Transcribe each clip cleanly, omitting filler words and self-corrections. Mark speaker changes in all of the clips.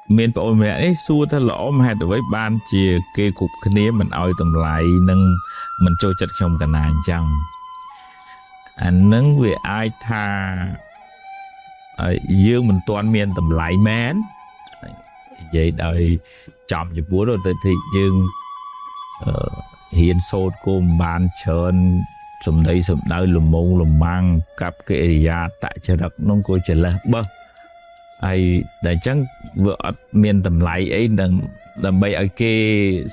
Speaker 1: miền Bắc mẹ ấy xua thay lõ mà được với ban chia kê cục cái nế mình ao tầm lại nâng mình trôi chặt trong cả nàn chăng anh nâng về ai tha dương mình toàn miền tầm lại mến vậy đời chọn cho búa rồi thì dương hiện sốt cô bàn trơn sum đây lùm mông lùm mang cặp cái area tại chợ đặc nông cô trở lại bơ ai để chẳng vợ miền tầm lại ấy đầm bay ở kia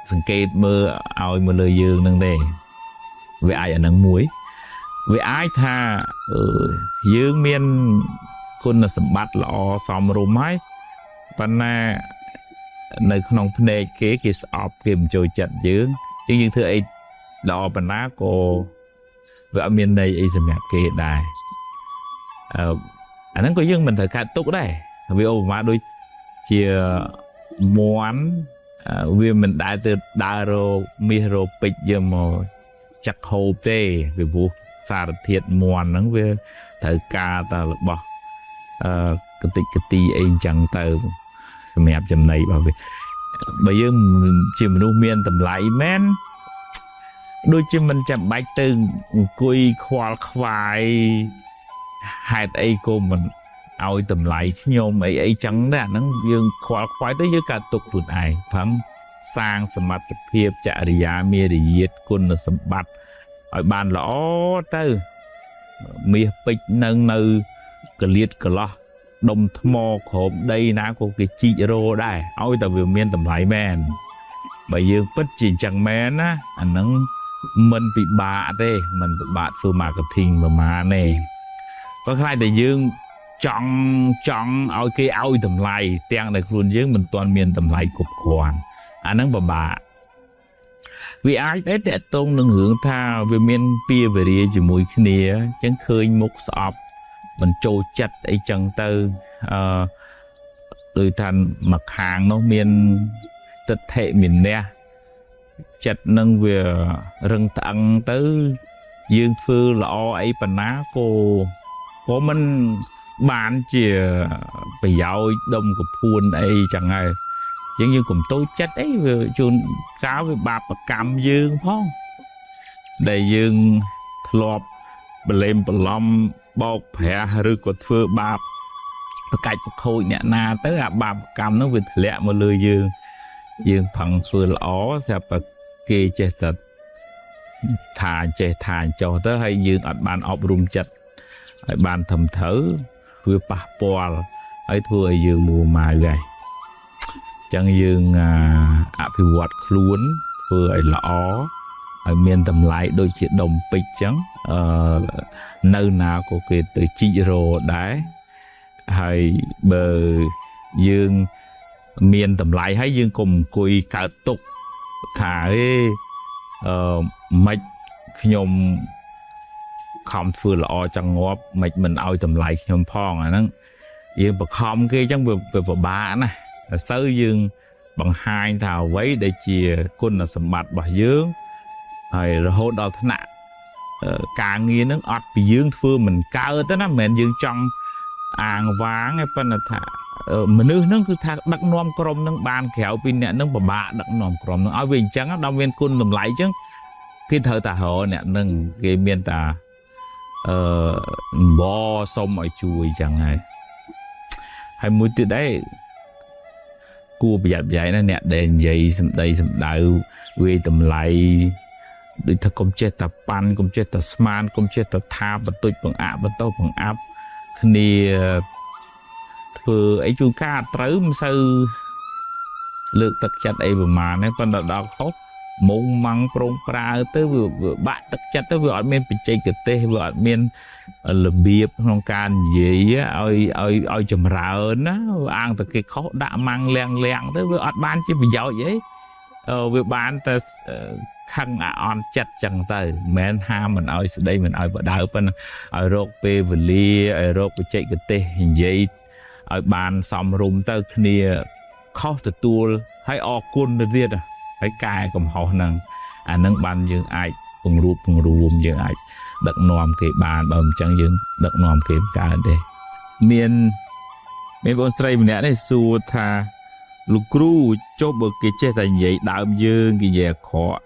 Speaker 1: sừng kê mơ ao mơ lời dương nâng đây về ai ở nâng muối về ai tha dương miền con là sầm bát lọ xòm rùm ấyวันน่ะในขนมเพลงเก๋กิสอบเก็บโจจัดยืงจึงยังเธอไอ้ดอกปันน้าโกเวลาเมียนในไอ้สมัยเก๋ได้อันนั้นก็ยังมันถือการตุกได้วิโอมาโดยเชียม้วนวิมันได้từดาโรมิโรปิดยมจักโฮเต้วิบุสารเทียดม้วนนั้นวิถือการตลอดบ่กติกติเองจังเติมแมบจำในบ่าวbây giờ chỉ mình nuôi miên tầm lại men đôi khi mình chậm bạch từng cùi khoa khoai hai tay cô mình ao tầm lại nhôm ấy trắng đó nó dương khoa khoai tới dưới cả tục tuần ai phẳng sangสมัติเพียบจริยาเมียดีเย็ดคุณสมบัติไอ้บ้านล้อเต้เมียปิดนั่งในกระเลียดกระล้อดมทมอขมได้นะกูกิจิโร่ได้เอาแต่วิวเมียนตำไหลแมนใบยืงปัจจิจังแมนนะอันนั้นมันปีบาเต้มันบาดฟืมากระทิงมาเน่ก็ใครแต่ยืงจังเอาเกเอาตำไหลเตียงในครุนยืงมันตอนเมียนตำไหลกบกวนอันนั้นบาวิไอได้แต่ตรงหนึ่งหืงท่าวิเมียนเปียเบรีจมูกเนียจังเคยมุกสอบมันโจจัดไอ้จังเตอโดยทันมักหางน้องเมียนตัดเทมินเนี่ยจัดนั่งเวรังตังเตอยืนฟื้นละอไอ้ปนาโกเพราะมันบานเจี๋ยไปยาวดมกับพูนไอ้จังไงยังยืนกับโตจัดไอ้เวจุนก้าวไปบาปกรรมยืนพ่อได้ยืนทลอบเบลมปลอมบอกแผลหรือกดเฟือบาปประกาศประโคเนี่ยนาเตอร์บาปกรรมนั้นเป็นแหละมาเลยยืนผังเฟือล้อจะประเกเจสัตทานเจทานจอเตอร์ให้ยืนอัดบานอบรุมจัดไอ้บานทำเถอเพื่อปะปอลไอ้ทั่วยืนมัวมาไงจังยืนอภิวัตคล้วนเพื่อไอ้ล้อไอ้เมียนตำไหลโดยเฉดมปิดจังnơi nào có cái từ chi rô đấy hay bờ dương miền tầm lại hay dương cùng cùi cả tục thả mạch nhom không phơi lọ chẳng ngóp mạch mình ao tầm lại nhom phong à nó dương bậc không kia chẳng vừa bà này sớ dương bằng hai thảo vấy để chia quân là sầm mặt bà dương hay rồi hốt đào thân nạn càng nghe nó ọt bị dương phương mình cao tới nó mình dương trong àng váng hay phân là thả mình nữ nó cứ thả đặc nom crom nó bàn khéo pin nè nó bà đặc nom crom nó ở bên trắng đông viên côn làm lại chứ cái thời tà họ nè nâng cái miền tà bò sông ở chui chẳng hay hay mũi từ đấy cua bị dập vậy nó nè đèn dây đây đại về tầm lạiដូចថាកុំចេះតែប៉ាន់កុំចេះតែស្មានកុំចេះតែថាបន្តិចបង្អាក់បន្ទោបង្អាប់គ្នាធ្វើអីជួនកាលត្រូវមិនសូវលើកទឹកចិត្តអីប្រហែលទេប៉ុន្តែដល់ខុសមុងម៉ាំងប្រងប្រើទៅវាបាក់ទឹកចិត្តទៅវាអត់មានបច្ចេកទេសវាអត់មានរបៀបក្នុងការនិយាយឲ្យចម្រើនណាអាងតែគេខុសដាក់ម៉ាំងលាងទៅវាអត់បានជាប្រយោជន៍អីវាបានតែខឹងអន់ចិត្តចឹងទៅមិនមែនហាមិនឲ្យស្ដីមិនឲ្យបដៅប៉ុន្តែឲ្យរកពេលវេលាឲ្យរកបច្ចេកទេសនិយាយឲ្យបានសមរម្យទៅគ្នាខុសទទួលហើយអរគុណទៅទៀតហើយកែកំហុសហ្នឹងអាហ្នឹងបានយើងអាចពង្រួមយើងអាចដឹកនាំគេបានបើមិនចឹងយើងដឹកនាំគេកើតទេមាន មានបងស្រីម្នាក់នេះសួរថាលោកគ្រូចុះបើគេចេះតែនិយាយដើមយើងគេនិយាយអក្រក់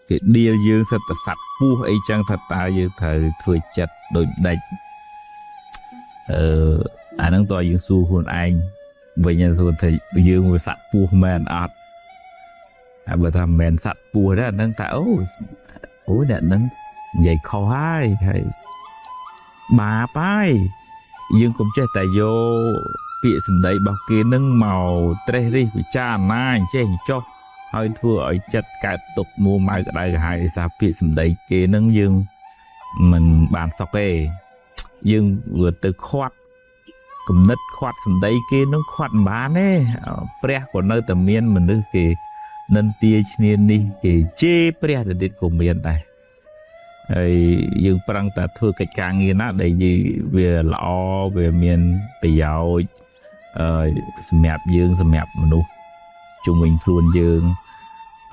Speaker 1: គេដៀលយើងសិតតែសัตว์ពស់អីចឹងថាតើយើងត្រូវធ្វើចិត្តដូចដាច់អាហ្នឹងតើយើងសួរខ្លួនឯងវិញសួរថាយើងវាសัตว์ពស់មែនអត់ហើយបើថាមិនមែនសัตว์ពស់ទេអាហ្នឹងថាអូអ្នកហ្នឹងនិយាយខុសហើយបាបហើយយើងកុំចេះតែយកពាក្យសម្ដីរបស់គេនឹងមកត្រេះរិះវិចារណាអញ្ចេះចុះហើយធ្វើឲ្យចិត្តកើតទុកមួម៉ៅក្តៅក្រហាយដោយសារពាក្យសម្ដីគេនឹងយើងមិនបានសុខទេយើងvừaទៅខាត់គំនិតខាត់សម្ដីគេនឹងខាត់មិនបានទេព្រះក៏នៅតែមានមនុស្សគេនិន្ទាឈ្នានេះគេជេរព្រះទៅទៀតក៏មានដែរហើយយើងប្រឹងតែធ្វើកិច្ចការងារណាដែលវាល្អវាមានប្រយោជន៍សម្រាប់យើងសម្រាប់មនុស្សជុំវិញខ្លួនយើង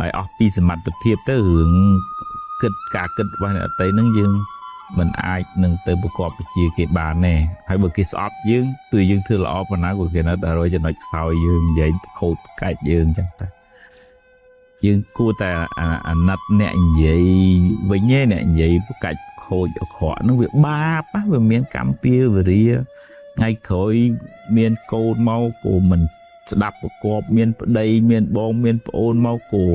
Speaker 1: ហើយអស់ពីសមត្ថភាពទៅរឿងការគិតរបស់អ្នកតីនឹងយើងមិនអាចនឹងទៅប្រកបវិជ្ជាគេបានទេហើយបើគេស្អប់យើងទោះយើងធ្វើល្អប៉ុណ្ណាក៏គេនៅតែរយចំណុចខ្សោយយើងនិយាយខូចកាច់យើងចឹងតែយើងគួរតែអាណិតអ្នកនិយាយវិញឯអ្នកនិយាយប្រកាច់ខូចអក្រក់ហ្នឹងវាបាបវាមានកម្មពៀវរាថ្ងៃក្រោយមានកូនមកក៏មិនស្ដាប់ប្រកបមានប្តីមានបងមានប្អូនមកក៏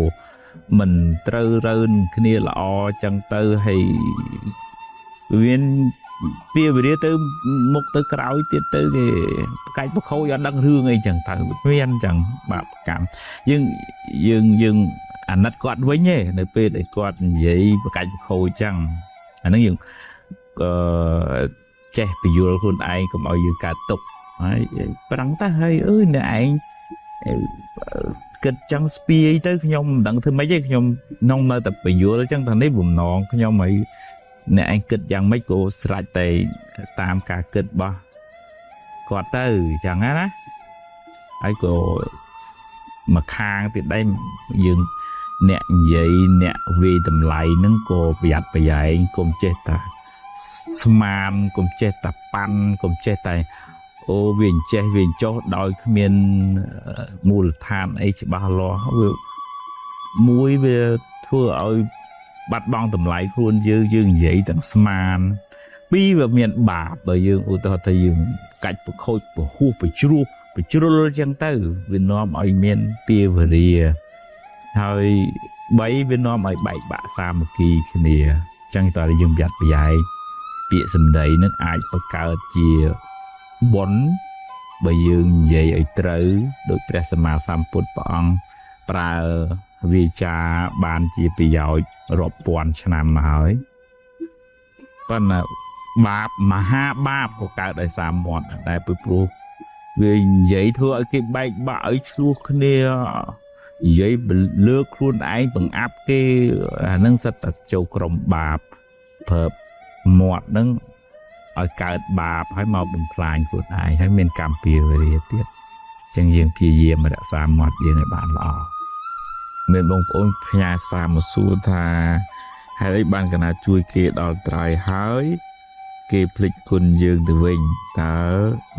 Speaker 1: មិនត្រូវរើនគ្នាល្អចឹងទៅហើយមានពៀវរាទៅមុខទៅក្រោយទៀតទៅគេប្រកាច់ប្រខូចអត់ដឹងរឿងអីចឹងទៅមានចឹងបាបកម្មយើងអាណិតគាត់វិញឯនៅពេលដែលគាត់និយាយប្រកាច់ប្រខូចចឹងអាហ្នឹងយើងចេះពយល់ខ្លួនឯងកុំឲ្យយើងកើតទុកហើយប្រឹងទៅហើយអ្នកឯងគិតចឹងស្ពាយទៅខ្ញុំមិនដឹងធ្វើម៉េចទេខ្ញុំក្នុងនៅតែពយល់ចឹងថានេះបំណងខ្ញុំហើយអ្នកឯងគិតយ៉ាងម៉េចក៏ស្រេចតែតាមការគិតរបស់គាត់ទៅចឹងណាហើយក៏មកខាងទៀតដែរយើងអ្នកនិយាយអ្នកវាយតម្លៃហ្នឹងក៏ប្រយ័ត្នប្រយែងកុំចេះតែស្មានកុំចេះតែប៉ាន់កុំចេះតែវាអញ្ចេះវាចុះដោយគ្មានមូលដ្ឋានអីច្បាស់លាស់មួយវាធ្វើឲ្យបាត់បង់តម្លៃខ្លួនយើងនិយាយទាំងស្មានពីរវាមានបាបបើយើងឧទាហរណ៍ថាយើងកាច់ប្រខូចប្រហួសប្រជ្រុលចឹងទៅវានាំឲ្យមានពៀវរាហើយ3វានាំឲ្យបែកបាក់សាមគ្គីគ្នាចឹងតើយើងប្រយ័ត្នប្រយែងពាក្យសម្ដីនឹងអាចបង្កើតជាបុណ្យបើយើងនិយាយឲ្យត្រូវដោយព្រះសម្មាសម្ពុទ្ធព្រះអង្គប្រើវាចាបានជាប្រយោជន៍រាប់ពាន់ឆ្នាំមកហើយប៉ុន្តែបាបមហាបាបក៏កើតដោយសារមាត់ដែរព្រោះវានិយាយធ្វើឲ្យគេបែកបាក់ឲ្យឆ្លោះគ្នានិយាយលើកខ្លួនឯងបង្អាប់គេអានឹងសិតតែចូលក្រុមបាបប្រើមាត់នឹងឲ្យកើតបាបហើយមកបំផ្លាញខ្លួនឯងហើយមានកម្មពៀវរាទៀតចឹងយើងព្យាយាមរក្សាមាត់យើងឲ្យបានល្អមានបងប្អូនផ្ញើសារមកសួរថាហេតុអីបានកណាជួយគេដល់ត្រៃហើយគេភ្លេចគុណយើងទៅវិញតើ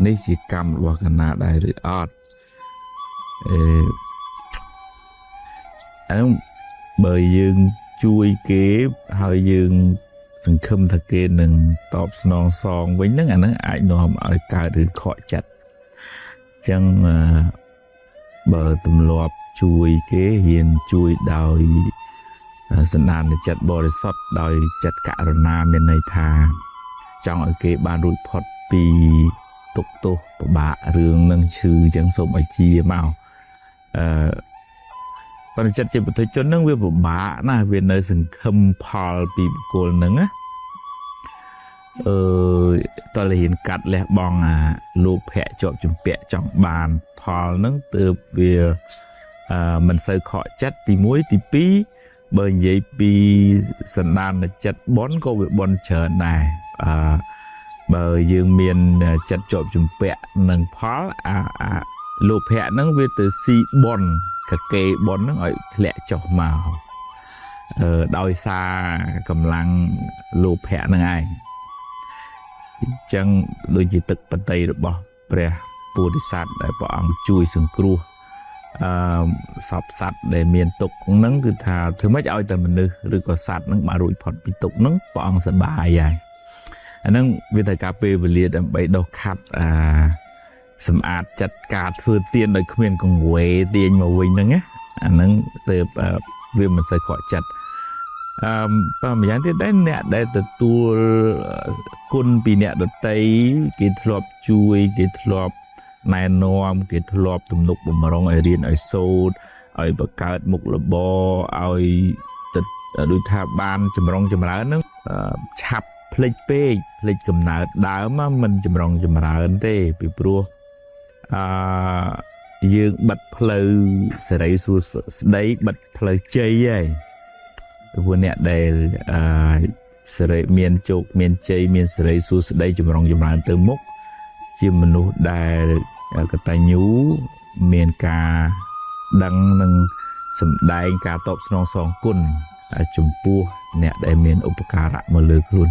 Speaker 1: នេះជាកម្មរបស់កណាដែរឬអត់បើយើងជួយគេហើយយើងសង្ឃឹមថាគេនឹងតបស្នងសងវិញហ្នឹងអាហ្នឹងអាចនាំឲ្យកើតឬខកចិត្តអញ្ចឹងបើទម្លាប់ជួយគេហ៊ានជួយដោយសន្តានចិត្តបរិសុទ្ធដោយចិត្តករុណាមានន័យថាចង់ឲ្យគេបានរួចផុតពីទុក្ខទោសពិបាករឿងនឹងឈឺអញ្ចឹងសូមឲ្យជាមកប៉ុន្តែចិត្តជាបុគ្គលជននឹងវាពិបាកណាស់វានៅសង្ឃឹមផលពីបុគ្គលនឹងណាតលហ៊ានកាត់លះបង់អាលោភៈជាប់ជំពាក់ចង់បានផលនឹងទើបវាមិនសូវខកចិត្តទី1ទី2បើនិយាយពីសន្តានចិត្តបនក៏វាបនច្រើនដែរបើយើងមានចិត្តជាប់ជំពាក់នឹងផលអាលោភៈហ្នឹងវាទៅស៊ីបនកកេបនហ្នឹងឲ្យធ្លាក់ចុះមកដោយសារកម្លាំងលោភៈហ្នឹងឯងអញ្ចឹងដូចជាទឹកបន្តីរបស់ព្រះព ពោធិសត្វដែលព្រះអង្គជួយសង្គ្រោះសពសត្វដែលមានទុក្ខហ្នឹងគឺថាធ្វើម៉េចឲ្យតែមនុស្សឬក៏សត្វហ្នឹងបានរួចផុតពីទុក្ខហ្នឹងព្រះអង្គសប្បាយហើយអាហ្នឹងវាត្រូវការពេលវេលាដើម្បីដុសខាត់សម្អាតចិត្តការធ្វើទានដោយគ្មានកង្វេទាញមកវិញហ្នឹងណាអាហ្នឹងទៅវាមិនសូវខកចិត្តបើម្យ៉ាងទៀតដែរអ្នកដែលទទួលគុណពីអ្នកដតីគេធ្លាប់ជួយគេធ្លាប់ណែនាំគេធ្លាប់ទំនុកបំរុងឲ្យរៀនឲ្យសូត្រឲ្យបង្កើតមុខរបរឲ្យដូចថាបានចម្រុងចម្រើនហ្នឹងឆាប់ភ្លេចពេកភ្លេចកំណើតដើមមិនចម្រុងចម្រើនទេពីព្រោះយើងបិទផ្លូវសេរីសួស្តីបិទផ្លូវជ័យហើយព្រោះអ្នកដែលសេរីមានជោគមានជ័យមានសេរីសួស្តីចម្រុងចម្រើនទៅមុខជាមនុស្សដែលកតញ្ញូមានការដឹងនិងសម្ដែងការតបស្នងសងគុណចំពោះអ្នកដែលមានឧបការៈមកលើខ្លួន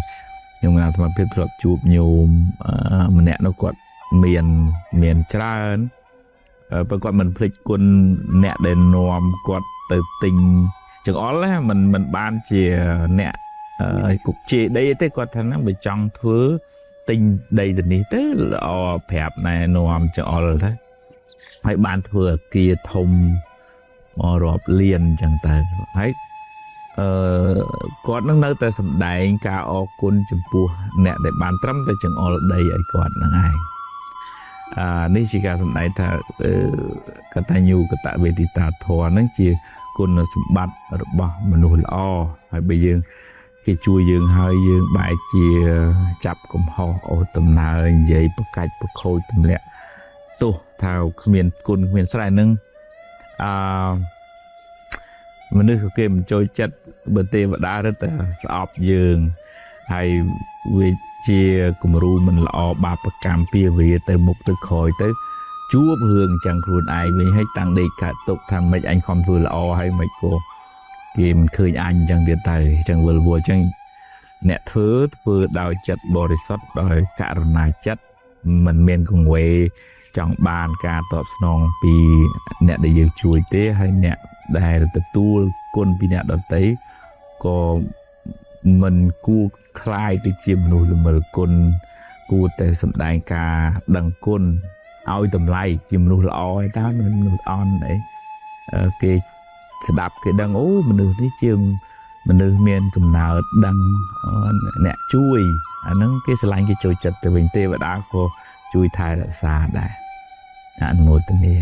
Speaker 1: ខ្ញុំអាត្មាភាពធ្លាប់ជួបញោមម្នាក់នោះគាត់មានច្រើនបើគាត់មិនភ្លេចគុណអ្នកដែលនាំគាត់ទៅទិញចង្អុលណាមិនបានជាអ្នកគុកជេរដីទេគាត់ថាហ្នឹងបើចង់ធ្វើទិញដីទៅនេះទៅល្អប្រាប់ណែនាំចង្អុលទៅហើយបានធ្វើអាគារធំមករាប់លានអញ្ចឹងទៅហើយគាត់នឹងនៅតែសម្ដែងការអរគុណចំពោះអ្នកដែលបានត្រឹមតែចង្អុលដីឲ្យគាត់ហ្នឹងឯងនេះជាការសម្ដែងថាកតញ្ញូកតវេទិតាធម៌ហ្នឹងជាគុណសម្បត្តិរបស់មនុស្សល្អហើយបើយើងគេជួយយើងហើយយើងបែរជាចាប់កំហុសអូដំណើរនិយាយប្រកាច់ប្រខូចទម្លាក់ទោះថាគ្មានគុណគ្មានស្រែហ្នឹងមនុស្សគេមិនចូលចិត្តបើទេវតារឹតតែស្អប់យើងហើយវាជាគំរូមិនល្អបាបកម្មពីវាទៅមុខទៅក្រោយទៅជួបរឿងអញ្ចឹងខ្លួនឯងវិញហើយតាំងដេកកើតទុកថាមិនអញខំធ្វើល្អហើយមិនក៏គេមិនឃើញអញអញ្ចឹងទៀតទៅអញ្ចឹងវិលវល់អញ្ចឹងអ្នកធ្វើដោយចិត្តបរិសុទ្ធដោយករុណាចិត្តមិនមានកង្វេចង់បានការតបស្នងពីអ្នកដែលយើងជួយទេហើយអ្នកដែលទទួលគុណពីអ្នកដទៃក៏មិនគួរคล้ายទៅជាមនុស្សល្មើគុណគួរតែសម្ដែងការដឹងគុណឲ្យតម្លៃជាមនុស្សល្អហើយតើមនុស្សអន់អីគេស្ដាប់គេដឹងអូមនុស្សនេះជាមនុស្សមានកំណើតដឹងអ្នកជួយអាហ្នឹងគេស្រឡាញ់គេចូលចិត្តទៅវិញទេវតាក៏ជួយថែរក្សាដែរអនុមោទនា